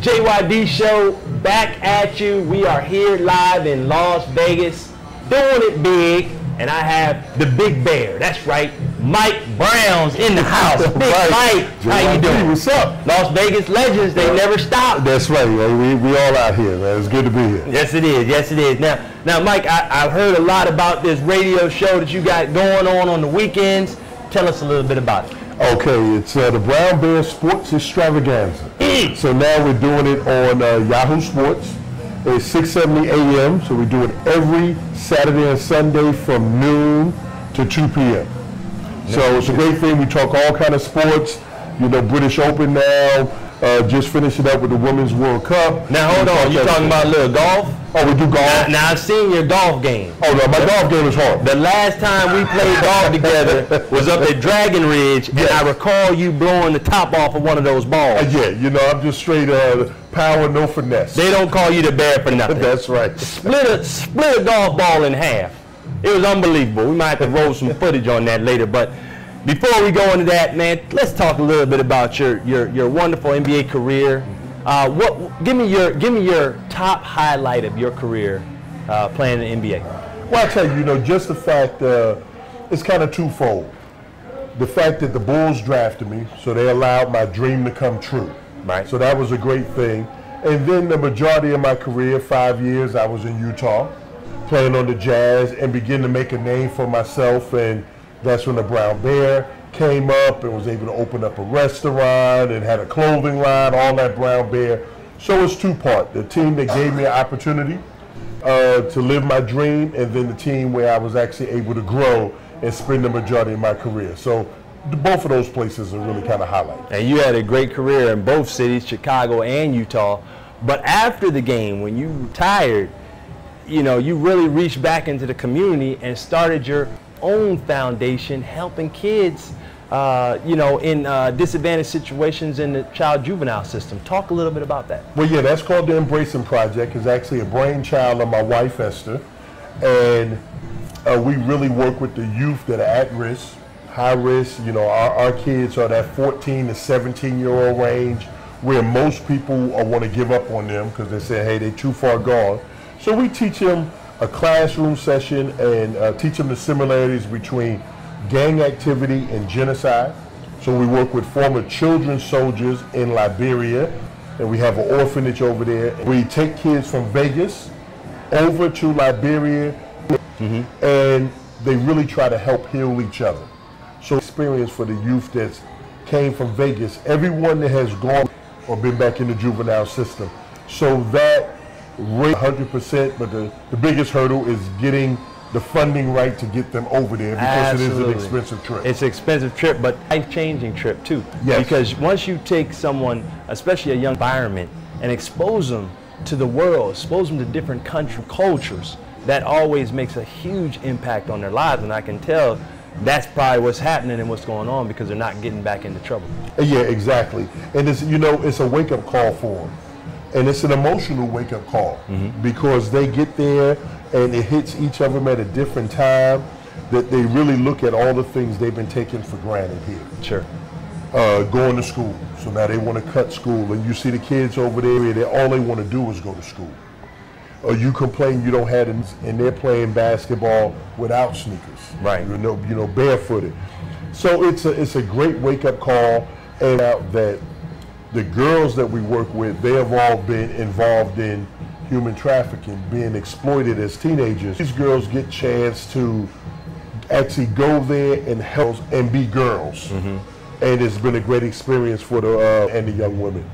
JYD Show back at you. We are here live in Las Vegas, doing it big, and I have the big bear. That's right, Mike Brown's in the house. Big Mike, how you doing? What's up? Las Vegas legends, they never stop. That's right, man. We all out here, man. It's good to be here. Yes, it is. Yes, it is. Now, Mike, I've heard a lot about this radio show that you got going on the weekends. Tell us a little bit about it. Okay, it's the Brown Bear Sports Extravaganza. So now we're doing it on Yahoo Sports. It's 6:70 a.m. So we do it every Saturday and Sunday from noon to 2 p.m. So it's a great thing. We talk all kind of sports. You know, British Open now. Just finishing up with the Women's World Cup. Now hold on, you talking about a little golf? Oh, we do golf. Now I've seen your golf game. Oh no, my golf game is hard. The last time we played golf together was up at Dragon Ridge, and I recall you blowing the top off of one of those balls. Yeah, you know, I'm just straight power, no finesse. They don't call you the bear for nothing. That's right. Split a golf ball in half. It was unbelievable. We might have to roll some footage on that later, but before we go into that, man, let's talk a little bit about your wonderful NBA career. Give me your top highlight of your career playing in the NBA. Well, I'll tell you, you know, just the fact it's kind of twofold. The fact that the Bulls drafted me, so they allowed my dream to come true. Right. So that was a great thing. And then the majority of my career, 5 years, I was in Utah, playing on the Jazz and beginning to make a name for myself. And that's when the Brown Bear came up and was able to open up a restaurant and had a clothing line, all that Brown Bear. So it's two-part. The team that gave me an opportunity to live my dream, and then the team where I was actually able to grow and spend the majority of my career. So both of those places are really kind of highlights. And you had a great career in both cities, Chicago and Utah. But after the game, when you retired, you know, you really reached back into the community and started your own foundation helping kids, you know, in disadvantaged situations in the child juvenile system. Talk a little bit about that. Well, yeah, that's called the Embracing Project. It's actually a brainchild of my wife, Esther. And we really work with the youth that are at risk, high risk. You know, our kids are that 14 to 17-year-old range where most people want to give up on them because they say, hey, they're too far gone. So we teach them a classroom session and teach them the similarities between gang activity and genocide. So we work with former children's soldiers in Liberia, and we have an orphanage over there. We take kids from Vegas over to Liberia, and they really try to help heal each other. So experience for the youth that came from Vegas, everyone that has gone or been back in the juvenile system. So that rate 100%, but the biggest hurdle is getting the funding right to get them over there because it is an expensive trip. It's an expensive trip, but life-changing trip too. Yes. Because once you take someone, especially a young environment, and expose them to the world, expose them to different cultures, that always makes a huge impact on their lives. And I can tell that's probably what's happening and what's going on because they're not getting back into trouble. Yeah, exactly. And it's, you know, it's a wake-up call for them. And it's an emotional wake-up call because they get there and it hits each of them at a different time that they really look at all the things they've been taking for granted here. Sure. Going to school. So now they want to cut school. And you see the kids over there, all they want to do is go to school. Or you complain you don't have them, and they're playing basketball without sneakers. Right. You know, barefooted. So it's a great wake-up call, and that the girls that we work with, they have all been involved in human trafficking, being exploited as teenagers. These girls get a chance to actually go there and help and be girls. And it's been a great experience for the young women.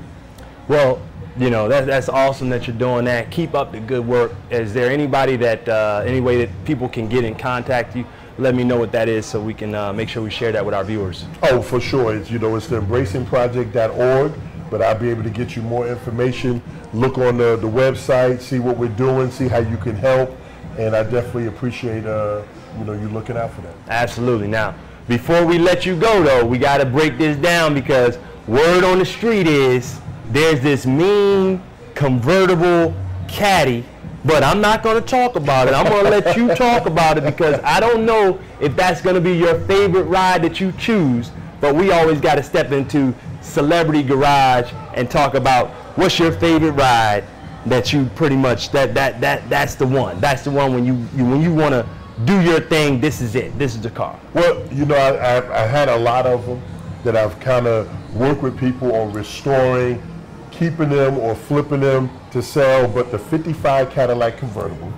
Well, you know, that's awesome that you're doing that. Keep up the good work. Is there anybody that, any way that people can get in contact you? Let me know what that is so we can make sure we share that with our viewers. Oh, for sure. It's, you know, it's the embracingproject.org, but I'll be able to get you more information. Look on the website, see what we're doing, see how you can help, and I definitely appreciate you know, you looking out for that. Absolutely. Now, before we let you go, though, we got to break this down because word on the street is there's this mean convertible caddy, but I'm not going to talk about it. I'm going to let you talk about it because I don't know if that's going to be your favorite ride that you choose, but we always got to step into Celebrity Garage and talk about what's your favorite ride that you pretty much that's the one. That's the one when you want to do your thing. This is it. This is the car. Well, you know, I had a lot of them that I've kind of worked with people on restoring, keeping them or flipping them to sell. But the '55 Cadillac convertible,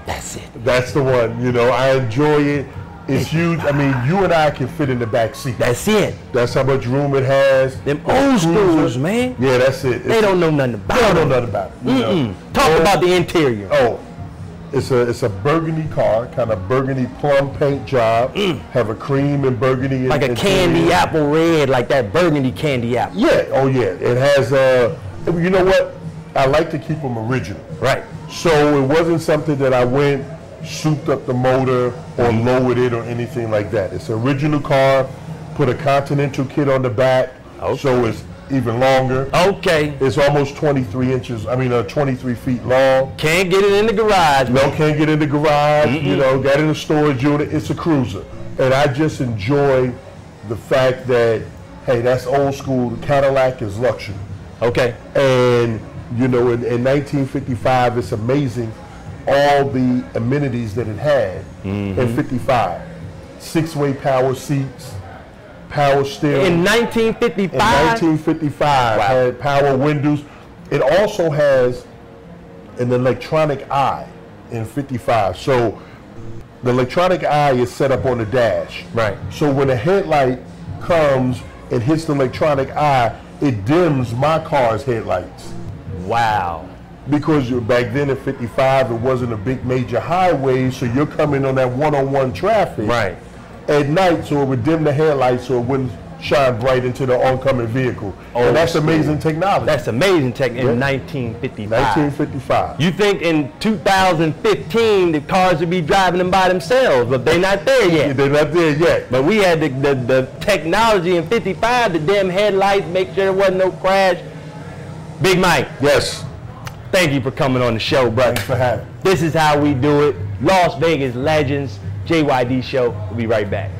that's it. That's the one. You know, I enjoy it. It's huge. I mean, you and I can fit in the back seat. That's it. That's how much room it has. Them old schools, man. Yeah, that's it. They don't know nothing about it. They don't know nothing about it. You know? Talk about the interior. Oh, it's a burgundy car, kind of burgundy plum paint job. Have a cream and burgundy. Like a candy apple red, like that burgundy candy apple. Yeah. Oh, yeah. It has. You know what? I like to keep them original. Right. So it wasn't something that I went, souped up the motor or lowered it or anything like that. It's an original car, put a Continental kit on the back, so it's even longer. Okay. It's almost 23 inches, 23 feet long. Can't get it in the garage. No, can't get in the garage, you know, got in a storage unit. It's a cruiser. And I just enjoy the fact that, hey, that's old school. The Cadillac is luxury. Okay. And, you know, in 1955, it's amazing all the amenities that it had in '55. 6-way power seats, power steering. In 1955? In 1955, wow. Had power windows. It also has an electronic eye in '55. So the electronic eye is set up on the dash. Right. So when a headlight comes and hits the electronic eye, it dims my car's headlights. Wow. Because back then in '55, it wasn't a big major highway, so you're coming on that one-on-one traffic at night, so it would dim the headlights so it wouldn't shine bright into the oncoming vehicle. And that's amazing technology. That's amazing technology in 1955. 1955. You think in 2015 the cars would be driving them by themselves, but they're not there yet. They're not there yet. But we had the technology in '55, the dim headlights, make sure there wasn't no crash. Big Mike. Yes. Thank you for coming on the show, brother. Thanks for having me. This is how we do it. Las Vegas Legends, JYD Show. We'll be right back.